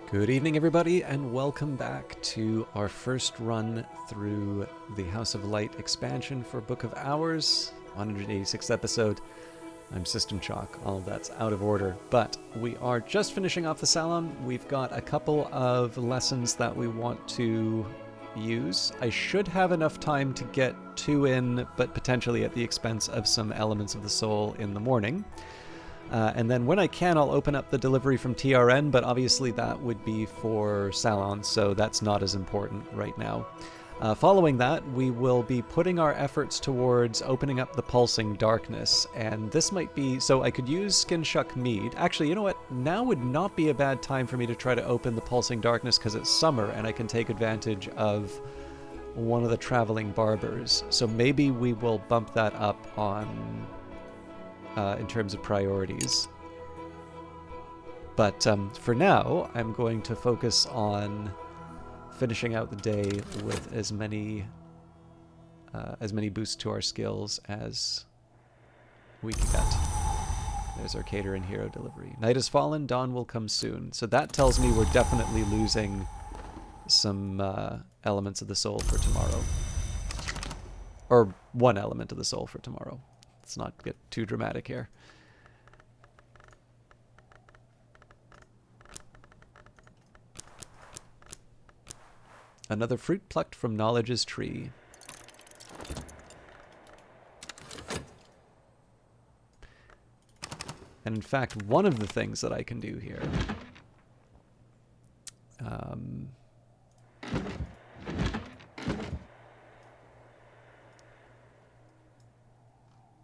Good evening, everybody, and welcome back to our first run through the House of Light expansion for Book of Hours, 186th episode. I'm System Chalk. All of that's out of order, but we are just finishing off the Salon. We've got a couple of lessons that we want to use. I should have enough time to get 2 in, but potentially at the expense of some elements of the soul in the morning. And then when I can, I'll open up the delivery from TRN, but obviously that would be for Salon, so that's not as important right now. Following that, we will be putting our efforts towards opening up the Pulsing Darkness, and this might be... So I could use Skinshuck Mead. Actually, you know what? Now would not be a bad time for me to try to open the Pulsing Darkness because it's summer, and I can take advantage of one of the traveling barbers. So maybe we will bump that up on... in terms of priorities. But for now, I'm going to focus on finishing out the day with as many boosts to our skills as we can get. There's our Cater and Hero delivery. Night has fallen, dawn will come soon. So that tells me we're definitely losing some elements of the soul for tomorrow. Or one element of the soul for tomorrow. Let's not get too dramatic here. Another fruit plucked from knowledge's tree. And in fact, one of the things that I can do here...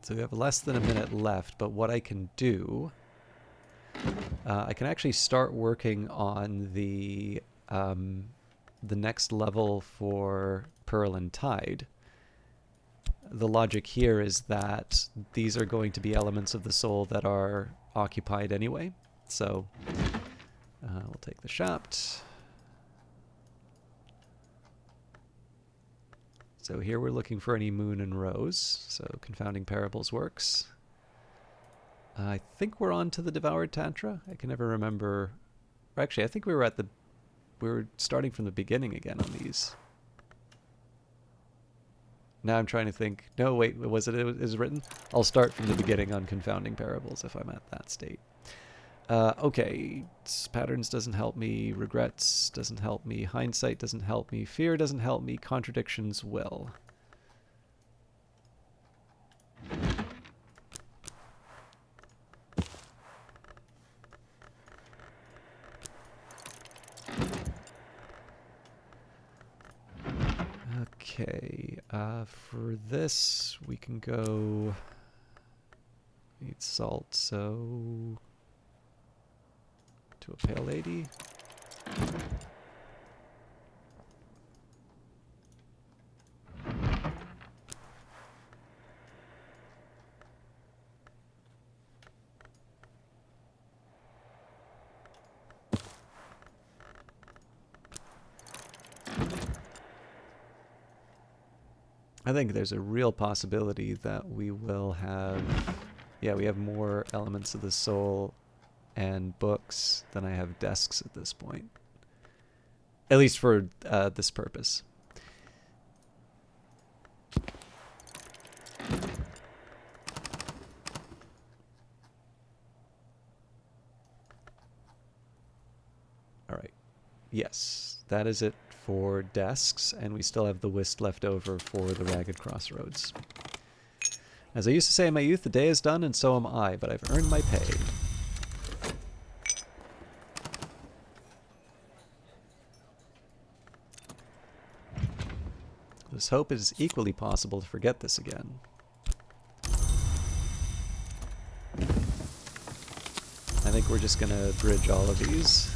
So we have less than a minute left, but what I can do... I can actually start working on the next level for Pearl and Tide. The logic here is that these are going to be elements of the soul that are occupied anyway. So we'll take the Shapt. So here we're looking for any Moon and Rose, so Confounding Parables works. I think we're on to the Devoured Tantra. I can never remember. Actually, I think we were starting from the beginning again on these. Now I'm trying to think. No, wait, is it written? I'll start from the beginning on Confounding Parables if I'm at that state. Okay, patterns doesn't help me, regrets doesn't help me, hindsight doesn't help me, fear doesn't help me, contradictions will. Okay, for this we can go, need salt, so... to a Pale Lady. I think there's a real possibility that we will have... Yeah, we have more elements of the soul and books than I have desks at this point. At least for this purpose. Alright. Yes, that is it for desks, and we still have the whist left over for the Ragged Crossroads. As I used to say in my youth, the day is done and so am I, but I've earned my pay. Let's hope it is equally possible to forget this again. I think we're just gonna bridge all of these.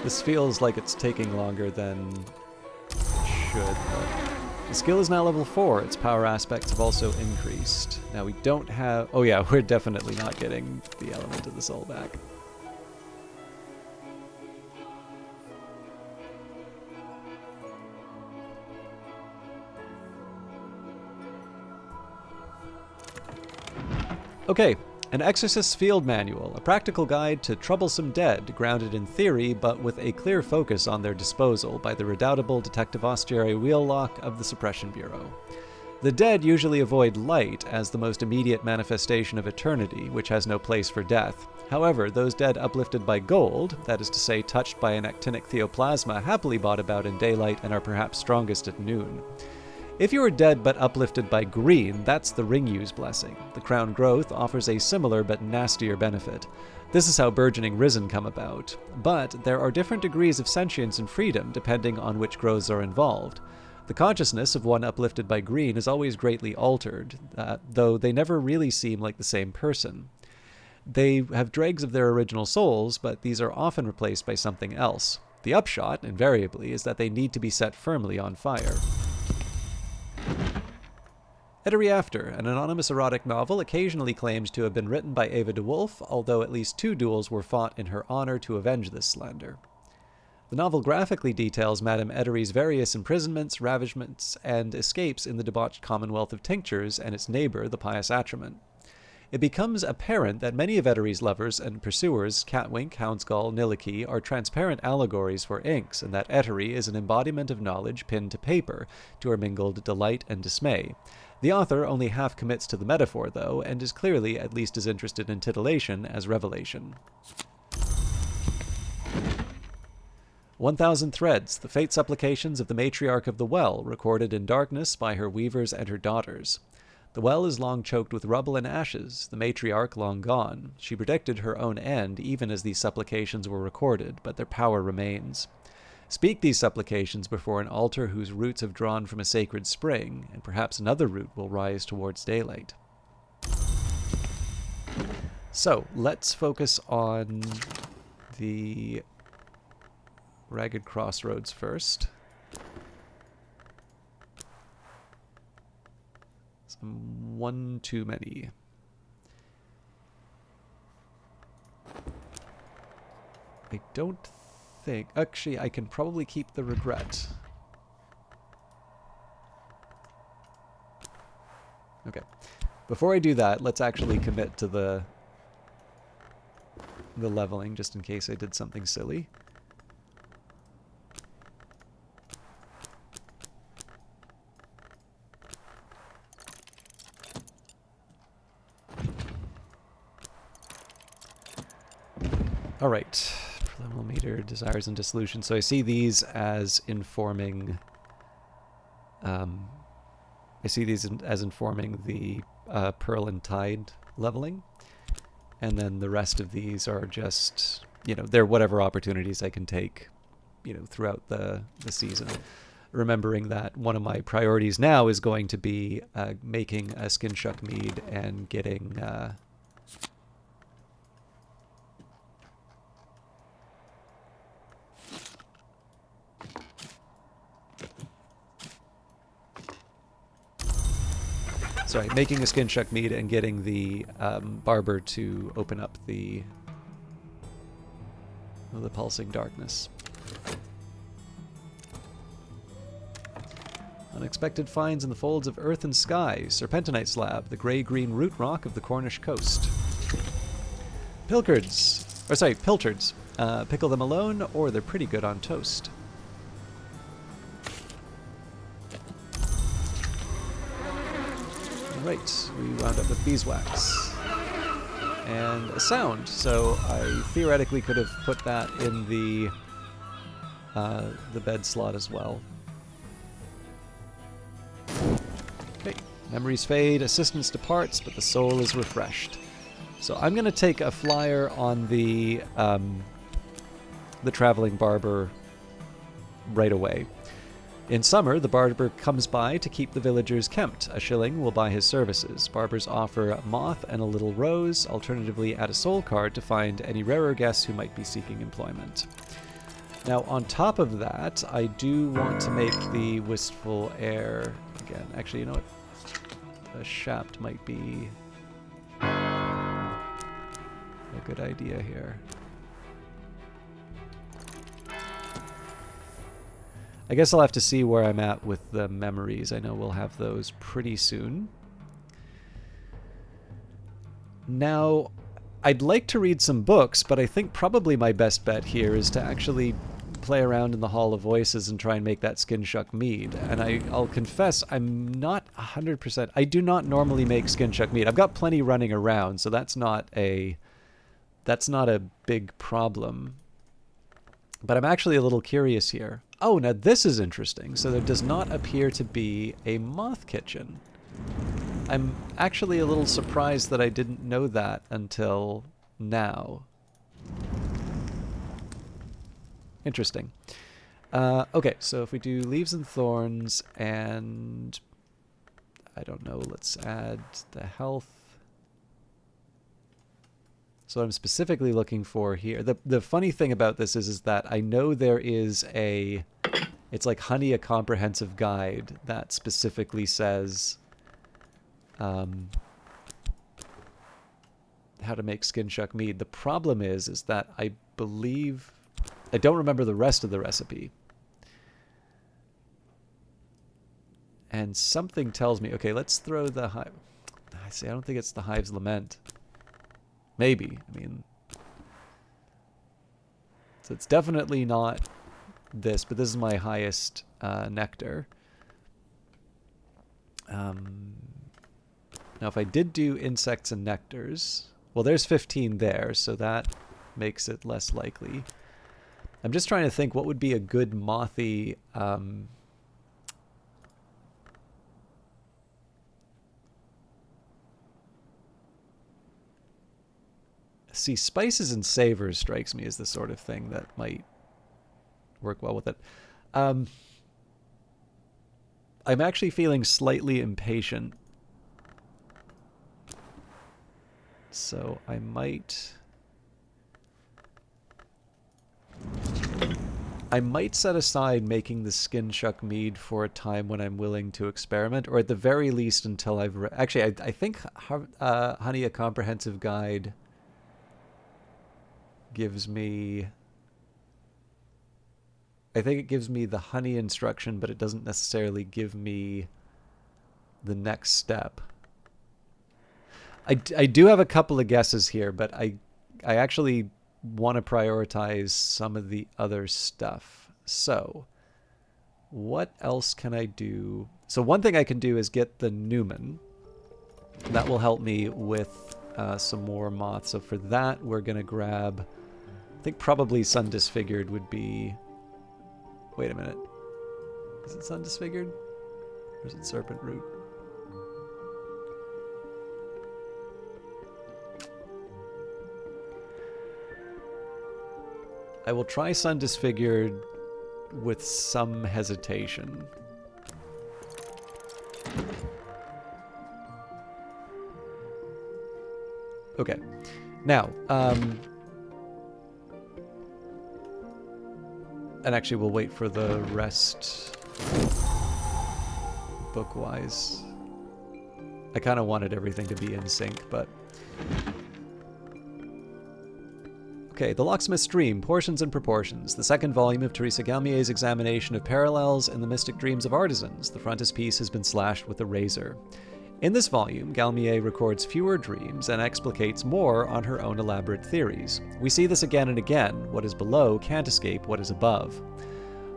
This feels like it's taking longer than it should, but... The skill is now level 4. Its power aspects have also increased. Now we don't have... Oh yeah, we're definitely not getting the element of the soul back. Okay, An Exorcist's Field Manual, a practical guide to troublesome dead, grounded in theory but with a clear focus on their disposal by the redoubtable Detective Austerary Wheellock of the Suppression Bureau. The dead usually avoid light as the most immediate manifestation of eternity, which has no place for death. However, those dead uplifted by gold, that is to say touched by an actinic theoplasma, happily bought about in daylight and are perhaps strongest at noon. If you are dead but uplifted by green, that's the Ring-Use blessing. The crown growth offers a similar but nastier benefit. This is how burgeoning risen come about. But there are different degrees of sentience and freedom depending on which growths are involved. The consciousness of one uplifted by green is always greatly altered, though they never really seem like the same person. They have dregs of their original souls, but these are often replaced by something else. The upshot, invariably, is that they need to be set firmly on fire. Ettery After, an anonymous erotic novel, occasionally claims to have been written by Ava de Wolf, although at least 2 duels were fought in her honor to avenge this slander. The novel graphically details Madame Ettery's various imprisonments, ravishments, and escapes in the debauched Commonwealth of Tinctures and its neighbor, the Pious Atrament. It becomes apparent that many of Ettery's lovers and pursuers, Catwink, Houndskull, Niliki, are transparent allegories for inks, and that Ettery is an embodiment of knowledge pinned to paper, to her mingled delight and dismay. The author only half commits to the metaphor, though, and is clearly at least as interested in titillation as revelation. 1,000 Threads, the fate supplications of the matriarch of the well, recorded in darkness by her weavers and her daughters. The well is long choked with rubble and ashes, the matriarch long gone. She predicted her own end even as these supplications were recorded, but their power remains. Speak these supplications before an altar whose roots have drawn from a sacred spring, and perhaps another root will rise towards daylight. So, let's focus on the Ragged Crossroads first. One too many. I don't think... Actually, I can probably keep the regret. Okay. Before I do that, let's actually commit to the leveling, just in case I did something silly. All right, preliminary meter, desires and dissolution. So I see these as informing. I see these as informing the Pearl and Tide leveling, and then the rest of these are just, they're whatever opportunities I can take, throughout the season. Remembering that one of my priorities now is going to be making a Skin Shuck Mead and getting. Sorry, making a Skin Shuck Mead and getting the Barber to open up the Pulsing Darkness. Unexpected finds in the folds of earth and sky. Serpentinite slab, the gray-green root rock of the Cornish coast. Pilchards. Pickle them alone, or they're pretty good on toast. Right, we wound up with beeswax. And a sound, so I theoretically could have put that in the bed slot as well. Okay, memories fade, assistance departs, but the soul is refreshed. So I'm going to take a flyer on the traveling barber right away. In summer, the barber comes by to keep the villagers kempt. A shilling will buy his services. Barbers offer moth and a little rose, alternatively add a soul card to find any rarer guests who might be seeking employment. Now, on top of that, I do want to make the Wistful Air again. Actually, you know what? A shaft might be a good idea here. I guess I'll have to see where I'm at with the memories. I know we'll have those pretty soon. Now, I'd like to read some books, but I think probably my best bet here is to actually play around in the Hall of Voices and try and make that Skin Shuck mead. And I'll confess, I'm not 100%. I do not normally make Skin Shuck mead. I've got plenty running around, so that's not a big problem. But I'm actually a little curious here. Oh, now this is interesting. So there does not appear to be a moth kitchen. I'm actually a little surprised that I didn't know that until now. Interesting. Okay, so if we do leaves and thorns and I don't know, let's add the health. So what I'm specifically looking for here, the funny thing about this is that I know there is it's like Honey, a Comprehensive Guide that specifically says how to make Skin Shuck mead. The problem is that I believe I don't remember the rest of the recipe. And something tells me, okay, let's throw the hive. I see, I don't think it's the Hive's Lament. Maybe. I mean, so it's definitely not this, but this is my highest nectar. Now, if I did do insects and nectars, well, there's 15 there, so that makes it less likely. I'm just trying to think what would be a good mothy see, spices and savors strikes me as the sort of thing that might work well with it. I'm actually feeling slightly impatient, so I might set aside making the Skin Shuck mead for a time when I'm willing to experiment, or at the very least until I've actually I think Honey, a Comprehensive Guide gives me, I think it gives me the honey instruction, but it doesn't necessarily give me the next step. I do have a couple of guesses here, but I actually want to prioritize some of the other stuff. So what else can I do? So one thing I can do is get the Newman. That will help me with some more moths. So for that, we're going to grab, I think probably Sun Disfigured would be, wait a minute. Is it Sun Disfigured? Or is it Serpent Root? I will try Sun Disfigured with some hesitation. Okay. Now, and actually we'll wait for the rest book-wise. I kind of wanted everything to be in sync, but... Okay, The Locksmith's Dream, Portions and Proportions, the second volume of Teresa Galmier's examination of parallels in the mystic dreams of artisans. The frontispiece has been slashed with a razor. In this volume, Galmier records fewer dreams and explicates more on her own elaborate theories. We see this again and again. What is below can't escape what is above.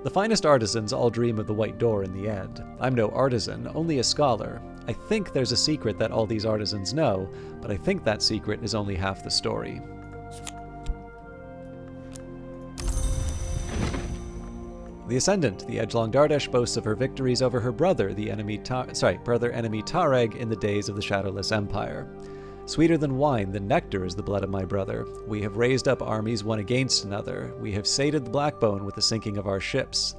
The finest artisans all dream of the white door in the end. I'm no artisan, only a scholar. I think there's a secret that all these artisans know, but I think that secret is only half the story. The Ascendant, the Edgelong Dardesh boasts of her victories over her brother, the enemy brother-enemy Tareg in the days of the Shadowless Empire. Sweeter than wine, the nectar is the blood of my brother. We have raised up armies one against another. We have sated the Blackbone with the sinking of our ships.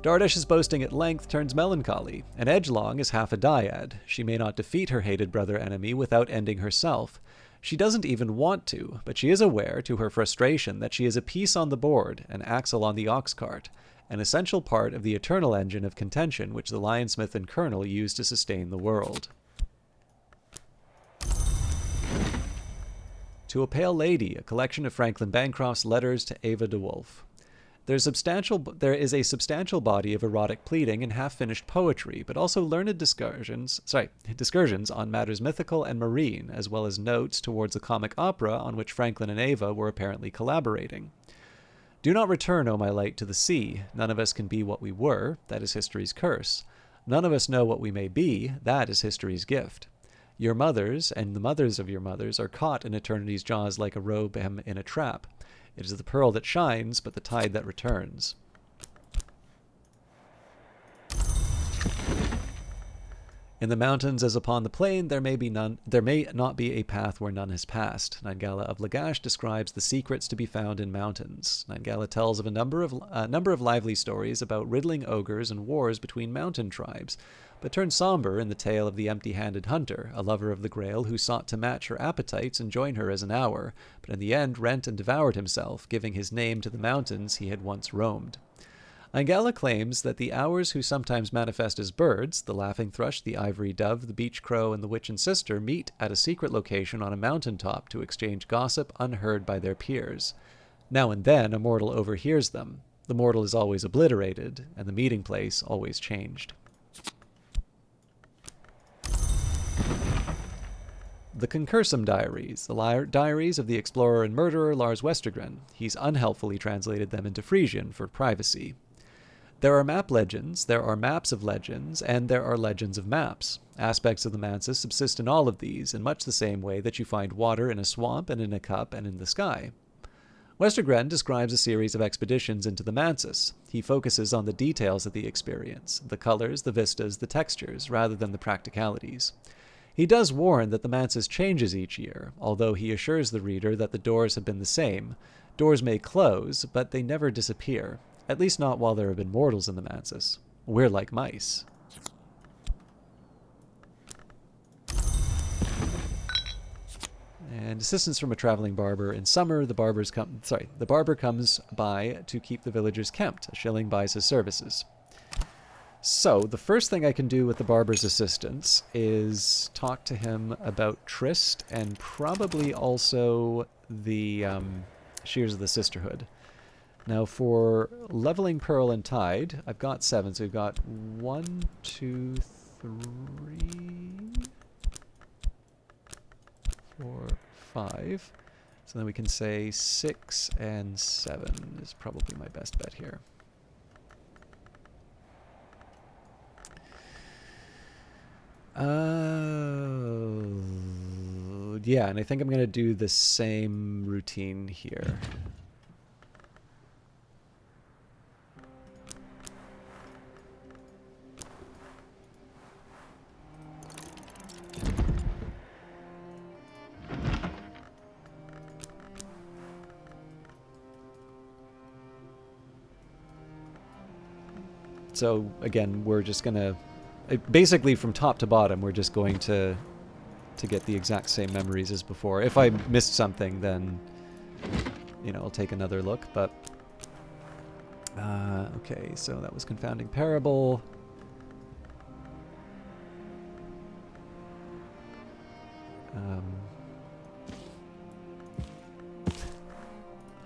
Dardesh's boasting at length turns melancholy, and Edgelong is half a dyad. She may not defeat her hated brother-enemy without ending herself. She doesn't even want to, but she is aware, to her frustration, that she is a piece on the board, an axle on the ox cart, an essential part of the eternal engine of contention which the Lionsmith and Colonel use to sustain the world. To a Pale Lady, a collection of Franklin Bancroft's letters to Ava de Wolfe. There is a substantial body of erotic pleading and half-finished poetry, but also learned discursions on matters mythical and marine, as well as notes towards a comic opera on which Franklin and Ava were apparently collaborating. Do not return, O my light, to the sea. None of us can be what we were. That is history's curse. None of us know what we may be. That is history's gift. Your mothers, and the mothers of your mothers, are caught in eternity's jaws like a robe in a trap. It is the pearl that shines, but the tide that returns. In the mountains as upon the plain, there may not be a path where none has passed. Naingala of Lagash describes the secrets to be found in mountains. Naingala tells of a number of lively stories about riddling ogres and wars between mountain tribes, but turns somber in the tale of the empty-handed hunter, a lover of the Grail who sought to match her appetites and join her as an hour, but in the end rent and devoured himself, giving his name to the mountains he had once roamed. Naingala claims that the Hours who sometimes manifest as birds, the laughing thrush, the ivory dove, the beach crow, and the witch and sister, meet at a secret location on a mountaintop to exchange gossip unheard by their peers. Now and then a mortal overhears them. The mortal is always obliterated, and the meeting place always changed. The Concursum Diaries, the diaries of the explorer and murderer Lars Westergren. He's unhelpfully translated them into Frisian for privacy. There are map legends, there are maps of legends, and there are legends of maps. Aspects of the Mansis subsist in all of these, in much the same way that you find water in a swamp and in a cup and in the sky. Westergren describes a series of expeditions into the Mansis. He focuses on the details of the experience, the colors, the vistas, the textures, rather than the practicalities. He does warn that the Mansis changes each year, although he assures the reader that the doors have been the same. Doors may close, but they never disappear, at least not while there have been mortals in the Mansis. We're like mice. And assistance from a traveling barber. In summer, the barber comes by to keep the villagers kempt. A shilling buys his services. So, the first thing I can do with the barber's assistance is talk to him about Trist and probably also the Shears of the Sisterhood. Now, for leveling Pearl and Tide, I've got 7, so we've got 1, 2, 3, 4, 5. So then we can say 6 and 7 is probably my best bet here. Yeah, and I think I'm going to do the same routine here. So, again, we're just going to... Basically, from top to bottom, we're just going to get the exact same memories as before. If I missed something, then, you know, I'll take another look, but... okay, so that was Confounding Parable.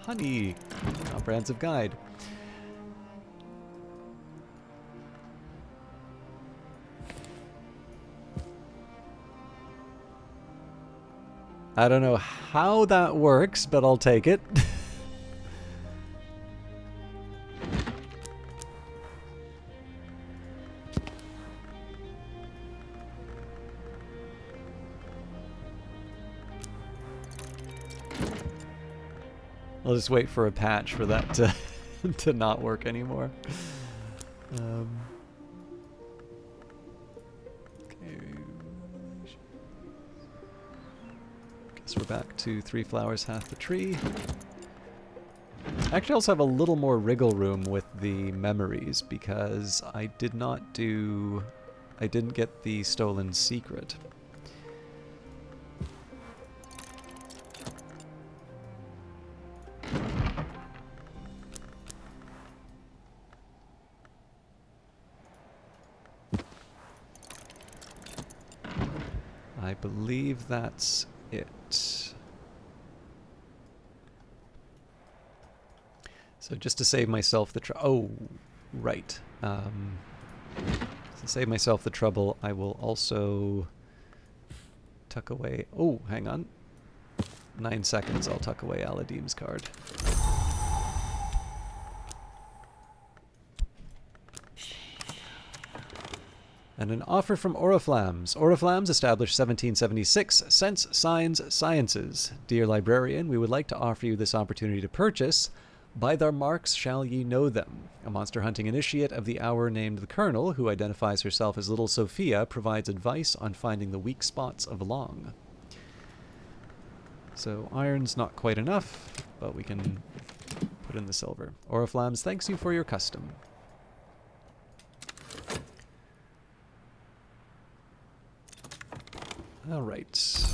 Honey! Comprehensive Guide. I don't know how that works, but I'll take it. I'll just wait for a patch for that to to not work anymore. So we're back to 3 flowers, half the tree. Actually, I also have a little more wriggle room with the memories because I didn't get the stolen secret. I believe that's it. So just to save myself the oh, right. To save myself the trouble, I will also tuck away. Oh, hang on. 9 seconds. I'll tuck away Aladim's card. And an offer from Oriflammes. Oriflammes, established 1776, Sense, Signs, Sciences. Dear librarian, we would like to offer you this opportunity to purchase By Their Marks Shall Ye Know Them. A monster hunting initiate of the hour named the Colonel, who identifies herself as Little Sophia, provides advice on finding the weak spots of Long. So iron's not quite enough, but we can put in the silver. Oriflammes, thanks you for your custom. All right.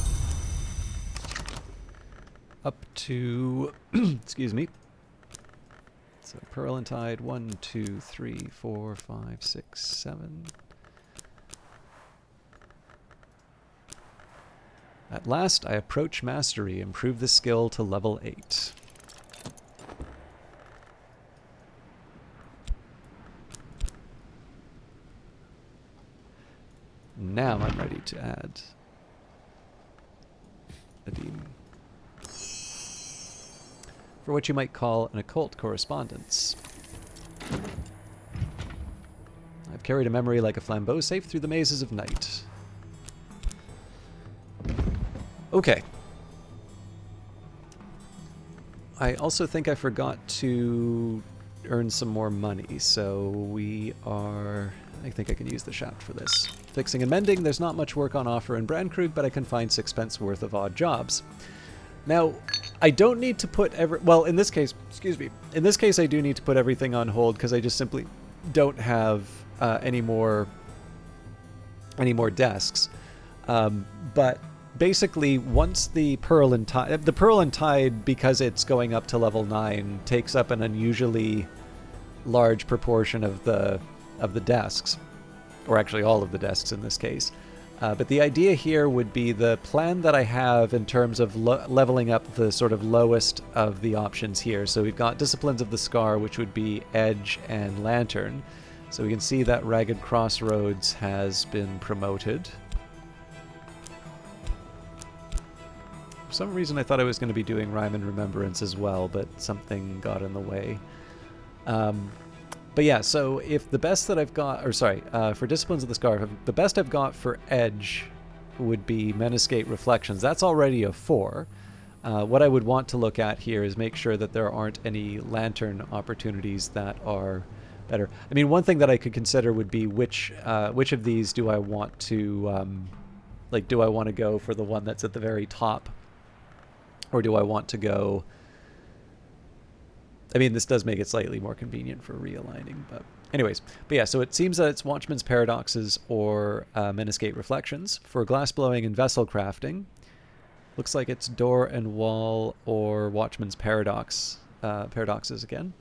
Up to, excuse me. So Pearl and Tide, 1, 2, 3, 4, 5, 6, 7. At last, I approach mastery. Improve the skill to level 8. Now I'm ready to add Adim. For what you might call an occult correspondence. I've carried a memory like a flambeau safe through the mazes of night. Okay. I also think I forgot to earn some more money, so we are... I think I can use the shaft for this. Fixing and mending, there's not much work on offer in Brandkrug, but I can find 6 pence worth of odd jobs. Now, I don't need to put well, in this case, excuse me, in this case I do need to put everything on hold because I just simply don't have any more desks. But basically, once the Pearl and Tide, because it's going up to level 9, takes up an unusually large proportion of the desks, or actually all of the desks in this case. But the idea here would be the plan that I have in terms of leveling up the sort of lowest of the options here. So we've got Disciplines of the Scar, which would be Edge and Lantern. So we can see that Ragged Crossroads has been promoted. For some reason I thought I was going to be doing Rhyme and Remembrance as well, but something got in the way. But yeah, so if the best that I've got, or sorry, for Disciplines of the Scarf, the best I've got for Edge would be Meniscate Reflections. That's already a 4. What I would want to look at here is make sure that there aren't any Lantern opportunities that are better. I mean, one thing that I could consider would be which of these do I want to, do I want to go for the one that's at the very top? Or do I want to go... I mean, this does make it slightly more convenient for realigning, but anyways. But yeah, so it seems that it's Watchman's Paradoxes or Meniscate Reflections. For glassblowing and vessel crafting, looks like it's Door and Wall or Watchman's Paradoxes again.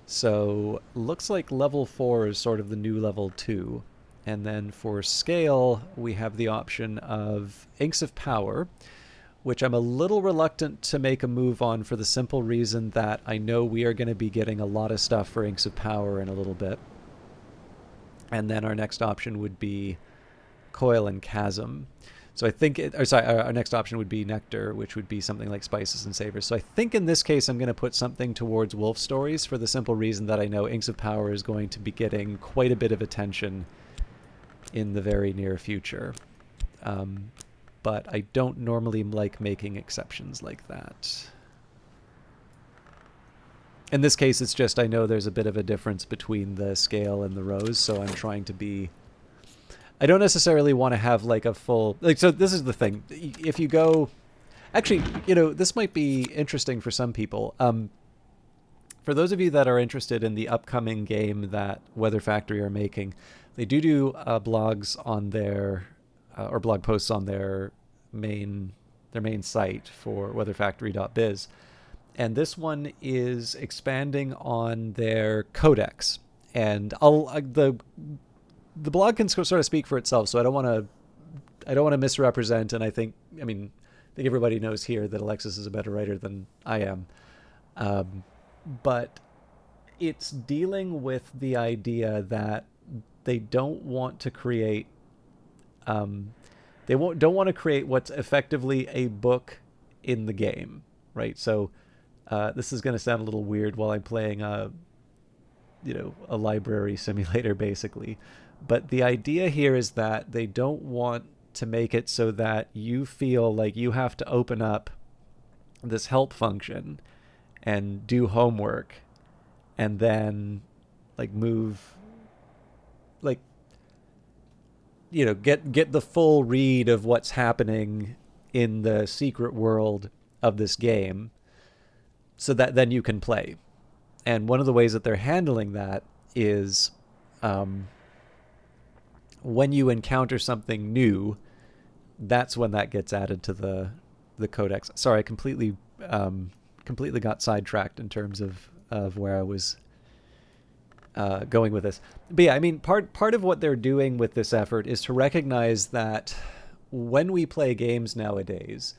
So looks like level 4 is sort of the new level 2. And then for scale, we have the option of Inks of Power, which I'm a little reluctant to make a move on for the simple reason that I know we are going to be getting a lot of stuff for Inks of Power in a little bit. And then our next option would be Coil and Chasm. So I think, our next option would be Nectar, which would be something like Spices and Savors. So I think in this case I'm going to put something towards Wolf Stories for the simple reason that I know Inks of Power is going to be getting quite a bit of attention in the very near future. But I don't normally like making exceptions like that. In this case, it's just I know there's a bit of a difference between the scale and the rows, so I'm trying to be... I don't necessarily want to have like a full... so this is the thing. If you go... Actually, this might be interesting for some people. For those of you that are interested in the upcoming game that Weather Factory are making, they do blogs on their... or blog posts on their main site for weatherfactory.biz, and this one is expanding on their codex. And the blog can sort of speak for itself, so I don't want to misrepresent. And I think everybody knows here that Alexis is a better writer than I am. but it's dealing with the idea that they don't want to create um, don't want to create what's effectively a book in the game, right? So this is going to sound a little weird while I'm playing a library simulator basically, but the idea here is that they don't want to make it so that you feel like you have to open up this help function and do homework and then like move like get the full read of what's happening in the secret world of this game so that then you can play. And one of the ways that they're handling that is um, when you encounter something new, that's when that gets added to the codex. Sorry, I completely got sidetracked in terms of where I was going with this. But yeah, I mean, part of what they're doing with this effort is to recognize that when we play games nowadays,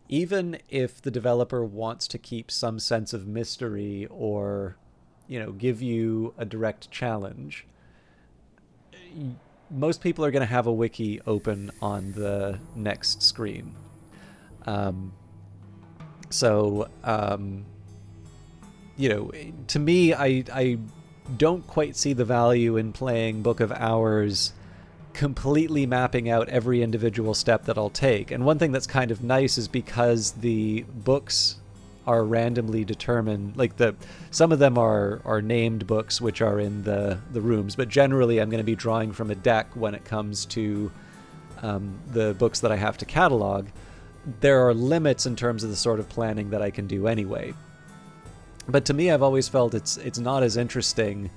even if the developer wants to keep some sense of mystery or, give you a direct challenge, most people are going to have a wiki open on the next screen. Um, so, to me, I don't quite see the value in playing Book of Hours completely mapping out every individual step that I'll take. And one thing that's kind of nice is because the books are randomly determined, like some of them are named books which are in the rooms, but generally I'm going to be drawing from a deck when it comes to the books that I have to catalog. There are limits in terms of the sort of planning that I can do anyway. But to me, I've always felt it's not as interesting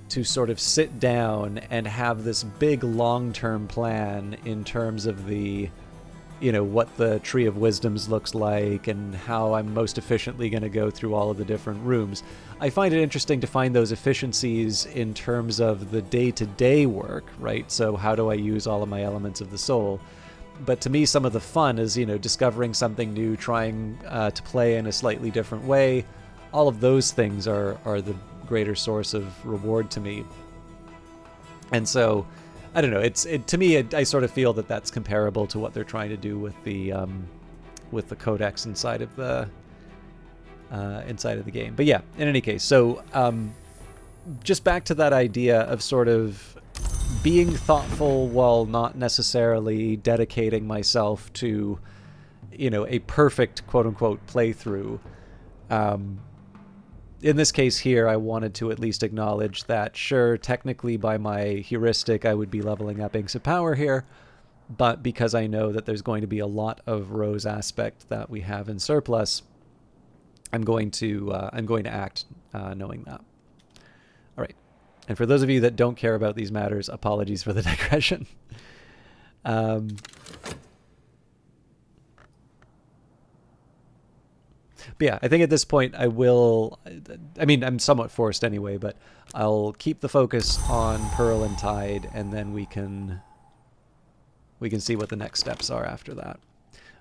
to sort of sit down and have this big long-term plan in terms of what the Tree of Wisdoms looks like and how I'm most efficiently going to go through all of the different rooms. I find it interesting to find those efficiencies in terms of the day-to-day work, right? So how do I use all of my elements of the soul? But to me, some of the fun is, discovering something new, trying to play in a slightly different way. All of those things are the greater source of reward to me. And so, I don't know. To me, I sort of feel that that's comparable to what they're trying to do with the codex inside of the game. But yeah, in any case, so just back to that idea of sort of being thoughtful while not necessarily dedicating myself to, a perfect quote unquote playthrough. In this case here, I wanted to at least acknowledge that, sure, technically by my heuristic, I would be leveling up Inks of Power here, but because I know that there's going to be a lot of Rose aspect that we have in surplus, I'm going to act knowing that. All right. And for those of you that don't care about these matters, apologies for the digression. But yeah, I think at this point I'm somewhat forced anyway, but I'll keep the focus on Pearl and Tide, and then we can see what the next steps are after that.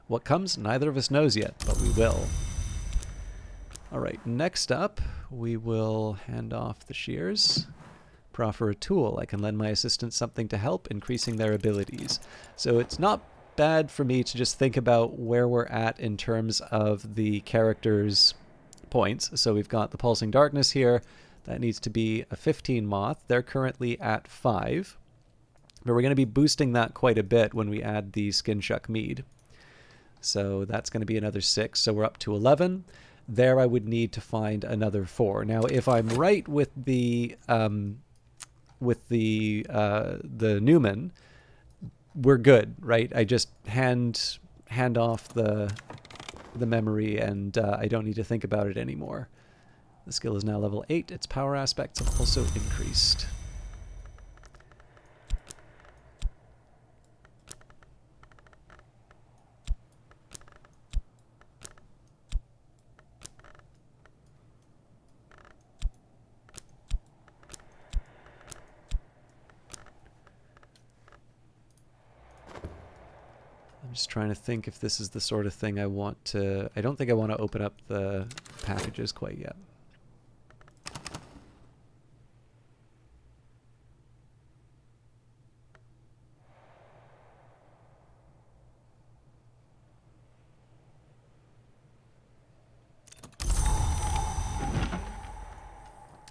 What comes, neither of us knows yet, but we will. All right, next up, we will hand off the shears. Proffer a tool. I can lend my assistants something to help, increasing their abilities. So it's not bad for me to just think about where we're at in terms of the characters' points. So we've got the Pulsing Darkness here. That needs to be a 15 moth. They're currently at 5. But we're going to be boosting that quite a bit when we add the Skin-Shuck Mead. So that's going to be another 6. So we're up to 11. There I would need to find another 4. Now, if I'm right with the Newman, we're good, right? I just hand off the memory, and I don't need to think about it anymore. The skill is now level 8. Its power aspects have also increased. I'm just trying to think if this is the sort of thing I want to... I don't think I want to open up the packages quite yet.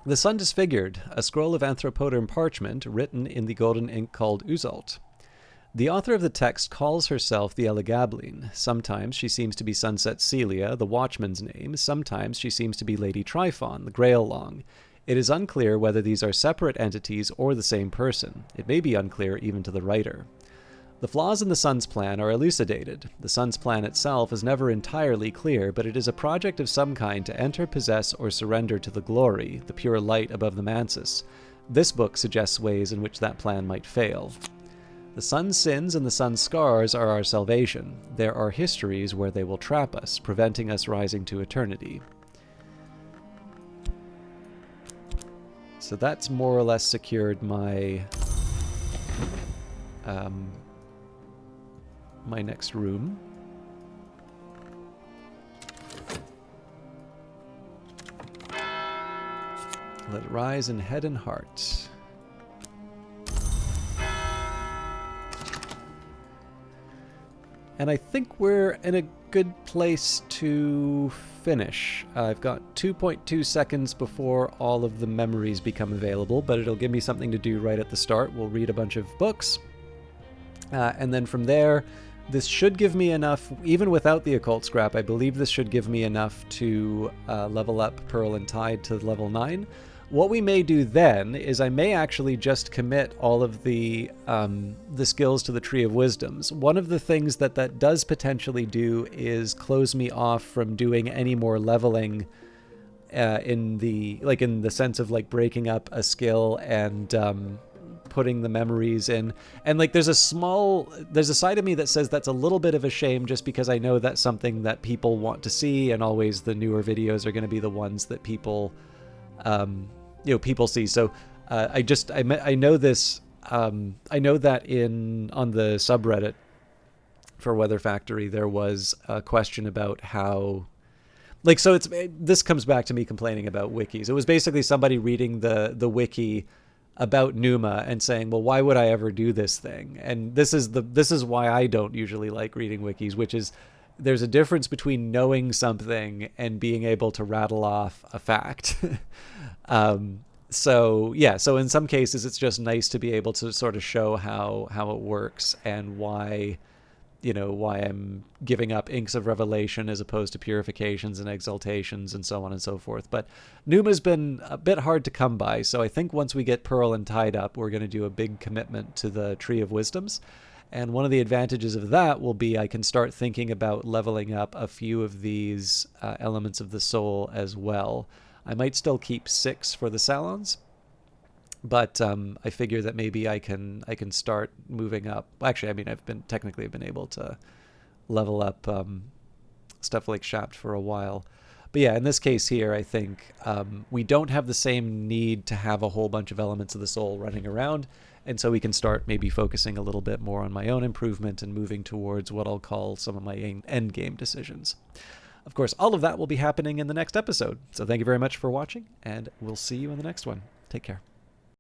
The Sun Disfigured, a scroll of anthropoderm parchment written in the golden ink called Uzalt. The author of the text calls herself the Elegabline. Sometimes she seems to be Sunset Celia, the Watchman's name. Sometimes she seems to be Lady Tryphon, the Grail-Long. It is unclear whether these are separate entities or the same person. It may be unclear even to the writer. The flaws in the Sun's plan are elucidated. The Sun's plan itself is never entirely clear, but it is a project of some kind to enter, possess, or surrender to the glory, the pure light above the Mansus. This book suggests ways in which that plan might fail. The Sun's sins and the Sun's scars are our salvation. There are histories where they will trap us, preventing us rising to eternity. So that's more or less secured my my next room. Let it rise in head and heart. And I think we're in a good place to finish. I've got 2.2 seconds before all of the memories become available, but it'll give me something to do right at the start. We'll read a bunch of books. And then from there, this should give me enough, even without the occult scrap, I believe this should give me enough to level up Pearl and Tide to level 9. What we may do then is I may actually just commit all of the skills to the Tree of Wisdoms. One of the things that does potentially do is close me off from doing any more leveling in the sense of like breaking up a skill and putting the memories in. And like there's a side of me that says that's a little bit of a shame, just because I know that's something that people want to see, and always the newer videos are going to be the ones that people people see. So I know this. I know that on the subreddit for Weather Factory there was a question about how, like, so this comes back to me complaining about wikis. It was basically somebody reading the wiki about Numa and saying, well, why would I ever do this thing? And this is why I don't usually like reading wikis, which is there's a difference between knowing something and being able to rattle off a fact. So in some cases it's just nice to be able to sort of show how it works and why I'm giving up inks of revelation as opposed to purifications and exaltations and so on and so forth. But Numa's been a bit hard to come by, so I think once we get Pearl and Tied up, we're going to do a big commitment to the Tree of Wisdoms. And one of the advantages of that will be I can start thinking about leveling up a few of these elements of the soul as well. I might still keep 6 for the Salons, but I figure that maybe I can start moving up. Actually, I mean, I've been able to level up stuff like Shapt for a while. But yeah, in this case here, I think we don't have the same need to have a whole bunch of elements of the soul running around, and so we can start maybe focusing a little bit more on my own improvement and moving towards what I'll call some of my end game decisions. Of course, all of that will be happening in the next episode. So thank you very much for watching, and we'll see you in the next one. Take care.